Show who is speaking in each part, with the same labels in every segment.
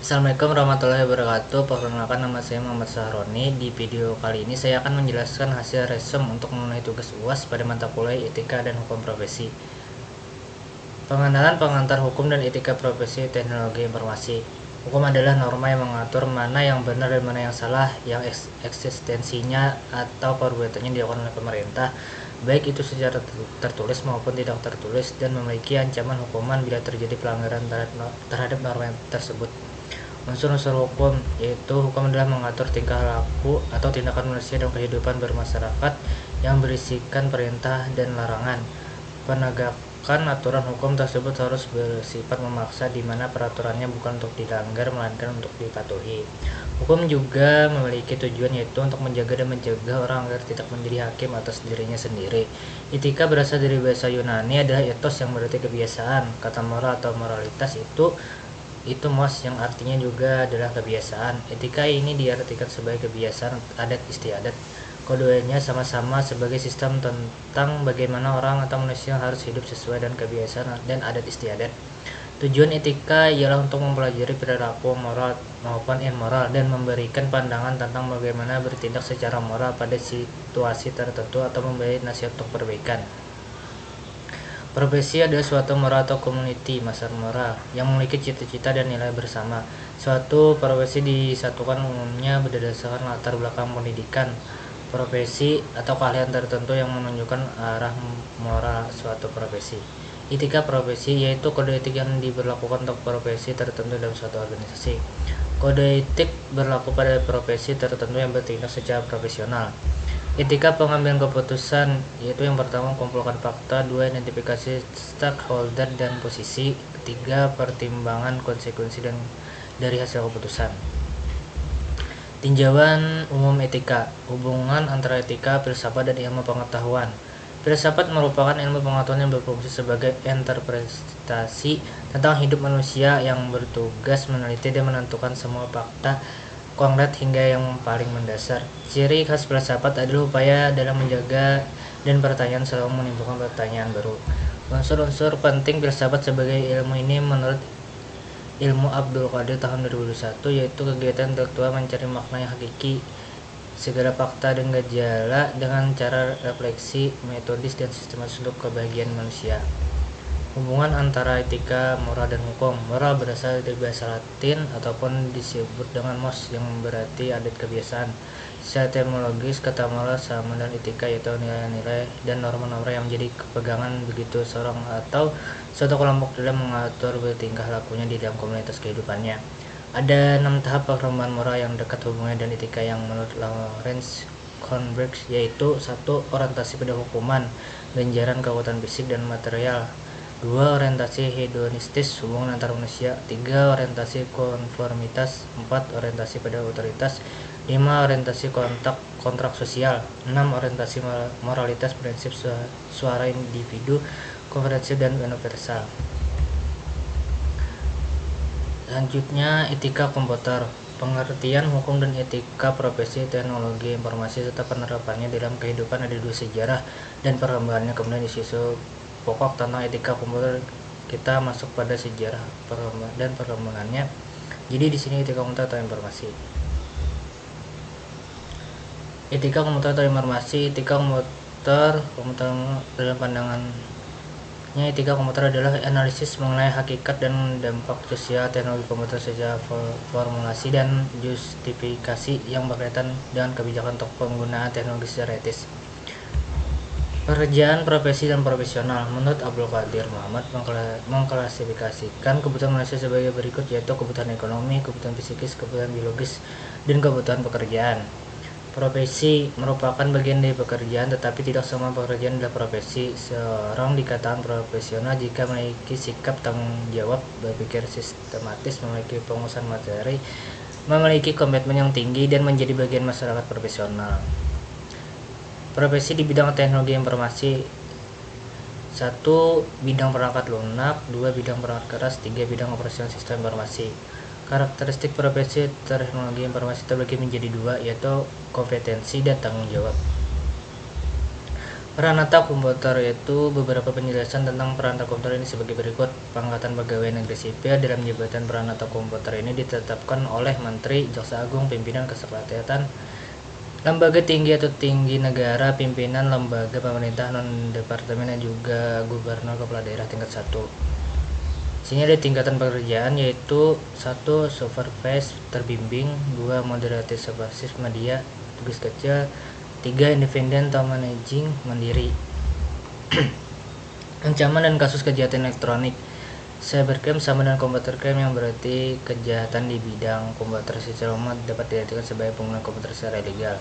Speaker 1: Assalamualaikum warahmatullahi wabarakatuh. Perkenalkan, nama saya Muhammad Sahroni. Di video kali ini saya akan menjelaskan hasil resume untuk memenuhi tugas UAS pada mata kuliah Etika dan Hukum Profesi. Pengenalan pengantar hukum dan etika profesi teknologi informasi. Hukum adalah norma yang mengatur mana yang benar dan mana yang salah, yang eksistensinya atau perbuatannya dilakukan oleh pemerintah, baik itu secara tertulis maupun tidak tertulis, dan memiliki ancaman hukuman bila terjadi pelanggaran terhadap norma tersebut. Unsur-unsur hukum, yaitu hukum adalah mengatur tingkah laku atau tindakan manusia dalam kehidupan bermasyarakat yang berisikan perintah dan larangan. Penegakan aturan hukum tersebut harus bersifat memaksa, di mana peraturannya bukan untuk dilanggar melainkan untuk dipatuhi. Hukum juga memiliki tujuan, yaitu untuk menjaga dan mencegah orang agar tidak menjadi hakim atas dirinya sendiri. Etika berasal dari bahasa Yunani, adalah etos yang berarti kebiasaan. Kata moral atau moralitas itu mos yang artinya juga adalah kebiasaan. Etika ini diartikan sebagai kebiasaan adat istiadat. Keduanya sama-sama sebagai sistem tentang bagaimana orang atau manusia harus hidup sesuai dengan kebiasaan dan adat istiadat. Tujuan etika ialah untuk mempelajari perilaku moral maupun immoral dan memberikan pandangan tentang bagaimana bertindak secara moral pada situasi tertentu atau memberi nasihat untuk perbaikan. Profesi adalah suatu moral atau community masar moral yang memiliki cita-cita dan nilai bersama. Suatu profesi disatukan umumnya berdasarkan latar belakang pendidikan, profesi, atau keahlian tertentu yang menunjukkan arah moral suatu profesi. Etika profesi yaitu kode etik yang diberlakukan untuk profesi tertentu dalam suatu organisasi. Kode etik berlaku pada profesi tertentu yang bertindak secara profesional. Etika pengambilan keputusan, yaitu yang pertama kumpulkan fakta, dua identifikasi stakeholder dan posisi, ketiga pertimbangan konsekuensi dari hasil keputusan. Tinjauan umum etika, hubungan antara etika, filsafat, dan ilmu pengetahuan. Filsafat merupakan ilmu pengetahuan yang berfungsi sebagai interpretasi tentang hidup manusia yang bertugas meneliti dan menentukan semua fakta konkret hingga yang paling mendasar. Ciri khas filsafat adalah upaya dalam menjaga dan pertanyaan selalu menimbulkan pertanyaan baru. Unsur-unsur penting filsafat sebagai ilmu ini menurut Ilmu Abdul Qadir tahun 2021, yaitu kegiatan intelektual mencari makna yang hakiki segala fakta dan gejala dengan cara refleksi, metodis, dan sistematis untuk kebahagiaan manusia. Hubungan antara etika, moral, dan hukum. Moral berasal dari bahasa Latin ataupun disebut dengan mos yang berarti adat kebiasaan. Secara etimologis, kata moral sama dengan etika, yaitu nilai-nilai dan norma-norma yang menjadi kepegangan begitu seorang atau suatu kelompok dalam mengatur bertingkah lakunya di dalam komunitas kehidupannya. Ada 6 tahap perkembangan moral yang dekat hubungannya dan etika yang menurut Lawrence Kohlberg, yaitu 1. Orientasi pada hukuman, ganjaran, kekuatan fisik dan material. 2. Orientasi hedonistis, hubungan antar manusia. 3. Orientasi konformitas. 4. Orientasi pada otoritas. 5. Orientasi kontrak sosial. 6. Orientasi moralitas, prinsip suara individu, komprehensif dan universal. Selanjutnya, etika komputer. Pengertian hukum dan etika profesi teknologi informasi serta penerapannya dalam kehidupan ada 2 sejarah dan perkembangannya. Kemudian isu pokok tentang etika komputer, kita masuk pada sejarah dan perkembangannya. Jadi di sini etika komputer atau informasi. Etika komputer atau informasi. Etika komputer dalam pandangannya, etika komputer adalah analisis mengenai hakikat dan dampak sosial teknologi komputer secara formulasi dan justifikasi yang berkaitan dengan kebijakan untuk penggunaan teknologi secara etis. Pekerjaan, profesi, dan profesional. Menurut Abdul Qadir Muhammad mengklasifikasikan kebutuhan manusia sebagai berikut, yaitu kebutuhan ekonomi, kebutuhan psikis, kebutuhan biologis, dan kebutuhan pekerjaan. Profesi merupakan bagian dari pekerjaan, tetapi tidak semua pekerjaan adalah profesi. Seorang dikatakan profesional jika memiliki sikap tanggung jawab, berpikir sistematis, memiliki penguasaan materi, memiliki komitmen yang tinggi, dan menjadi bagian masyarakat profesional. Profesi di bidang teknologi informasi. 1. Bidang perangkat lunak. 2. Bidang perangkat keras. 3. Bidang operasional sistem informasi. Karakteristik profesi teknologi informasi terbagi menjadi 2, yaitu kompetensi dan tanggung jawab. Peranata komputer yaitu beberapa penjelasan tentang peranata komputer ini sebagai berikut. Pengangkatan pegawai negeri sipil dalam jabatan peranata komputer ini ditetapkan oleh Menteri, Jaksa Agung, Pimpinan Kesekretariatan, lembaga tinggi atau tinggi negara, pimpinan lembaga pemerintah non-departemen, dan juga gubernur kepala daerah tingkat 1. Sini ada tingkatan pekerjaan yaitu 1. Supervise terbimbing, 2. Moderatif supervise media tugas kecil, 3. Independen atau managing mandiri. Ancaman dan kasus kejahatan elektronik. Cybercrime sama dengan computer crime yang berarti kejahatan di bidang komputer secara umum dapat diartikan sebagai penggunaan komputer secara ilegal.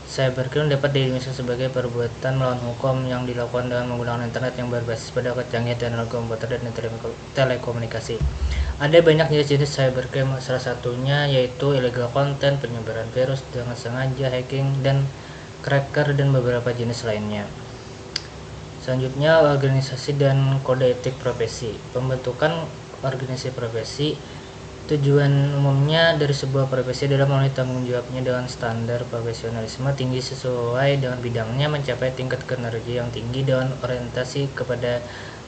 Speaker 1: Cybercrime dapat didefinisikan sebagai perbuatan melawan hukum yang dilakukan dengan menggunakan internet yang berbasis pada kecanggihan teknologi komputer dan telekomunikasi. Ada banyak jenis cybercrime, salah satunya yaitu illegal content, penyebaran virus dengan sengaja, hacking, dan cracker, dan beberapa jenis lainnya. Selanjutnya, organisasi dan kode etik profesi. Pembentukan organisasi profesi. Tujuan umumnya dari sebuah profesi adalah memenuhi tanggung jawabnya dengan standar profesionalisme tinggi sesuai dengan bidangnya, mencapai tingkat kinerja yang tinggi dengan orientasi kepada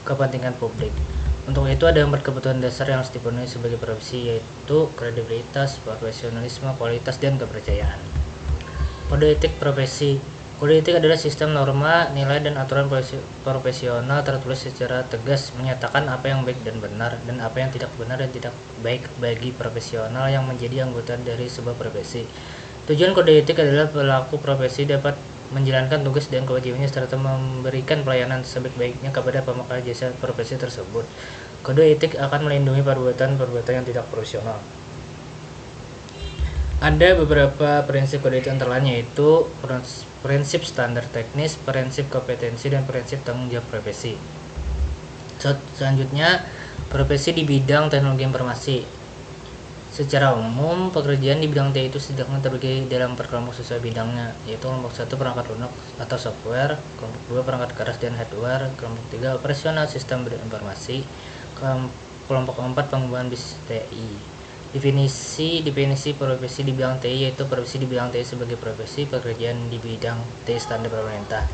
Speaker 1: kepentingan publik. Untuk itu ada 4 kebutuhan dasar yang harus dipenuhi sebagai profesi, yaitu kredibilitas, profesionalisme, kualitas, dan kepercayaan. Kode etik profesi. Kode etik adalah sistem norma, nilai, dan aturan profesional tertulis secara tegas menyatakan apa yang baik dan benar, dan apa yang tidak benar dan tidak baik bagi profesional yang menjadi anggota dari sebuah profesi. Tujuan kode etik adalah pelaku profesi dapat menjalankan tugas dan kewajibannya serta memberikan pelayanan sebaik-baiknya kepada pemakai jasa profesi tersebut. Kode etik akan melindungi perbuatan-perbuatan yang tidak profesional. Ada beberapa prinsip kode etik antara lain, yaitu prinsip standar teknis, prinsip kompetensi, dan prinsip tanggung jawab profesi. Selanjutnya, profesi di bidang teknologi informasi. Secara umum, pekerjaan di bidang TI itu setidaknya terbagi dalam kelompok sesuai bidangnya, yaitu kelompok 1 perangkat lunak atau software, kelompok 2 perangkat keras dan hardware, kelompok 3 operasional sistem berinformasi, kelompok 4 pengembangan bisnis TI. Definisi profesi di bidang TI yaitu profesi di bidang TI sebagai profesi pekerjaan di bidang TI standar pemerintah.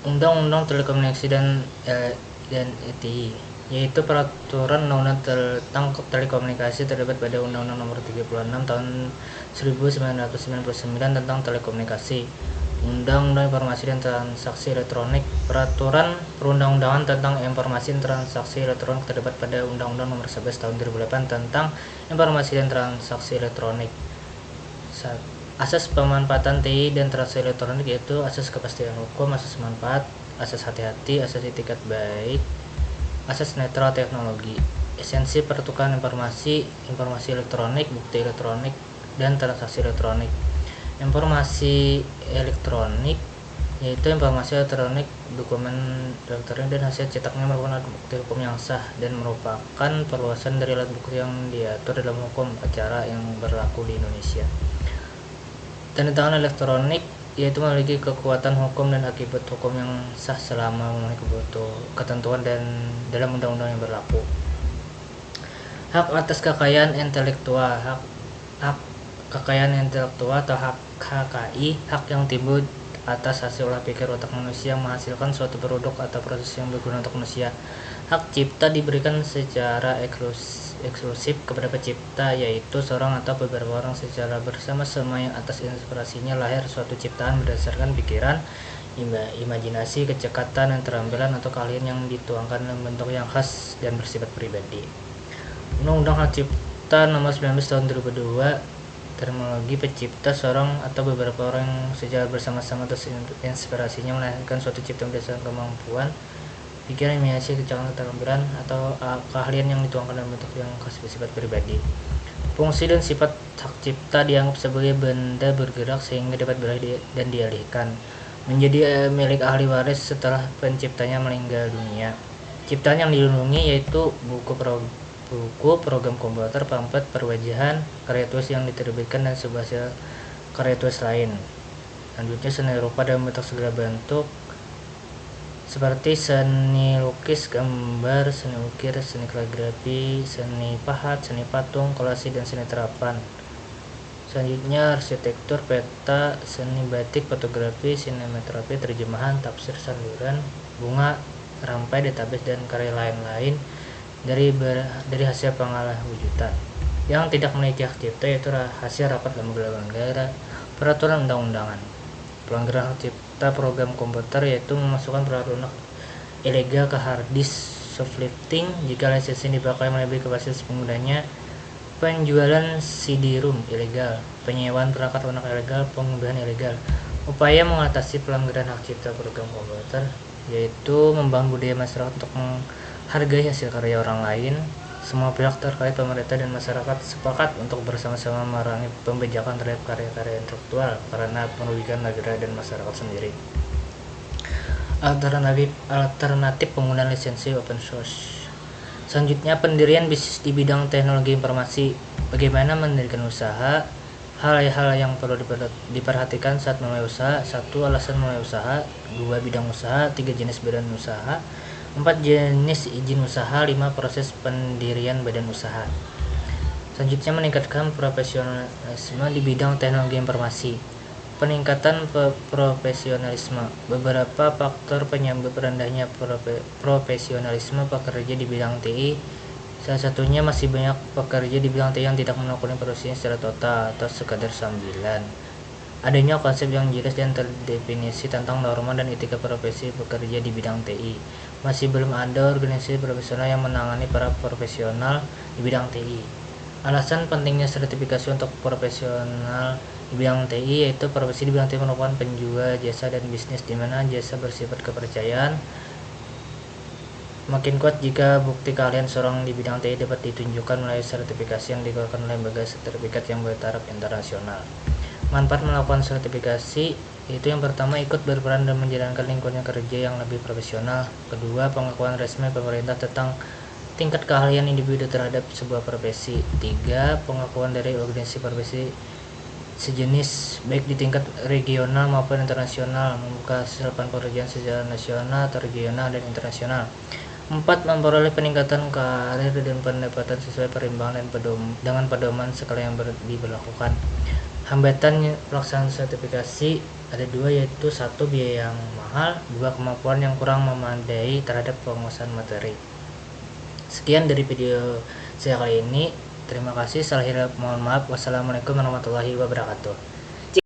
Speaker 1: Undang-Undang Telekomunikasi dan ETI yaitu peraturan undang-undang tentang telekomunikasi terdapat pada Undang-Undang Nomor 36 Tahun 1999 tentang telekomunikasi. Undang-Undang Informasi dan Transaksi Elektronik. Peraturan perundang-undangan tentang informasi dan transaksi elektronik terdapat pada Undang-Undang Nomor 11 Tahun 2008 tentang Informasi dan Transaksi Elektronik. Asas pemanfaatan TI dan transaksi elektronik yaitu asas kepastian hukum, asas manfaat, asas hati-hati, asas etikat baik, asas netral teknologi. Esensi pertukaran informasi elektronik, bukti elektronik, dan transaksi elektronik. Informasi elektronik yaitu informasi elektronik, dokumen elektronik, dan hasil cetaknya merupakan alat bukti hukum yang sah dan merupakan perluasan dari alat bukti yang diatur dalam hukum acara yang berlaku di Indonesia. Tanda tangan elektronik yaitu memiliki kekuatan hukum dan akibat hukum yang sah selama memenuhi ketentuan dan dalam undang-undang yang berlaku. Hak atas kekayaan intelektual. Hak kekayaan intelektual atau hak HKI, hak yang timbul atas hasil olah pikir otak manusia yang menghasilkan suatu produk atau proses yang berguna untuk manusia. Hak cipta diberikan secara eksklusif kepada pencipta, yaitu seorang atau beberapa orang secara bersama-sama yang atas inspirasinya lahir suatu ciptaan berdasarkan pikiran, imajinasi, kecekatan, dan keterampilan atau keahlian yang dituangkan dalam bentuk yang khas dan bersifat pribadi. Undang-Undang Hak Cipta Nomor 19 Tahun 2002. Terminologi pencipta seorang atau beberapa orang yang secara bersama-sama atas inspirasinya melahirkan suatu ciptaan berdasarkan kemampuan, pikiran, imajinasi, kecekapan, keterampilan, atau keahlian yang dituangkan dalam bentuk yang khas bersifat pribadi. Fungsi dan sifat hak cipta dianggap sebagai benda bergerak sehingga dapat beralih dan dialihkan menjadi milik ahli waris setelah penciptanya meninggal dunia. Ciptaan yang dilindungi yaitu buku, program komputer, pamflet, perwajahan, karya tulis yang diterbitkan, dan sebuah hasil karya tulis lain. Selanjutnya, seni rupa dalam bentuk segala bentuk seperti seni lukis, gambar, seni ukir, seni kaligrafi, seni pahat, seni patung, kolase, dan seni terapan. Selanjutnya arsitektur, peta, seni batik, fotografi, sinematografi, terjemahan, tafsir, sanduran, bunga, rampai, database, dan karya lain-lain dari hasil pengolah wujudan. Yang tidak memiliki hak cipta yaitu hasil rapat lembaga negara, peraturan undang-undangan. Pelanggaran hak cipta program komputer yaitu memasukkan peraturan ilegal ke hard disk, shoplifting jika lisensi dipakai melebihi kapasitas penggunanya, penjualan CD-ROM ilegal, penyewaan perangkat lunak ilegal, pengunduhan ilegal. Upaya mengatasi pelanggaran hak cipta program komputer yaitu membangun budaya masyarakat untuk menghargai hasil karya orang lain. Semua pihak terkait, pemerintah dan masyarakat, sepakat untuk bersama-sama memerangi pembajakan terhadap karya-karya intelektual karena merugikan negara dan masyarakat sendiri. Alternatif penggunaan lisensi open source. Selanjutnya, pendirian bisnis di bidang teknologi informasi. Bagaimana mendirikan usaha? Hal-hal yang perlu diperhatikan saat memulai usaha. 1. Alasan memulai usaha. 2. Bidang usaha. 3. Jenis badan usaha. 4. Jenis izin usaha. 5. Proses pendirian badan usaha. Selanjutnya, meningkatkan profesionalisme di bidang teknologi informasi. Peningkatan profesionalisme. Beberapa faktor penyebab rendahnya profesionalisme pekerja di bidang TI. Salah satunya masih banyak pekerja di bidang TI yang tidak menekuni profesinya secara total atau sekadar sambilan. Adanya konsep yang jelas dan terdefinisi tentang norma dan etika profesi pekerja di bidang TI. Masih belum ada organisasi profesional yang menangani para profesional di bidang TI. Alasan pentingnya sertifikasi untuk profesional di bidang TI yaitu profesi di bidang TI merupakan penjual jasa dan bisnis di mana jasa bersifat kepercayaan. Makin kuat jika bukti keahlian seorang di bidang TI dapat ditunjukkan melalui sertifikasi yang dikeluarkan oleh lembaga sertifikat yang bertaraf internasional. Manfaat melakukan sertifikasi yaitu yang pertama, ikut berperan dan menjalankan lingkungan kerja yang lebih profesional. Kedua, pengakuan resmi pemerintah tentang tingkat keahlian individu terhadap sebuah profesi. 3. Pengakuan dari organisasi profesi sejenis baik di tingkat regional maupun internasional, membuka lapangan pekerjaan secara nasional, regional, dan internasional. 4. Memperoleh peningkatan karir dan pendapatan sesuai perimbangan dengan pedoman skala yang diberlakukan. Hambatan pelaksanaan sertifikasi ada 2 yaitu 1. Biaya yang mahal, 2. Kemampuan yang kurang memadai terhadap penguasaan materi. Sekian dari video saya kali ini. Terima kasih. Mohon maaf. Wassalamualaikum warahmatullahi wabarakatuh.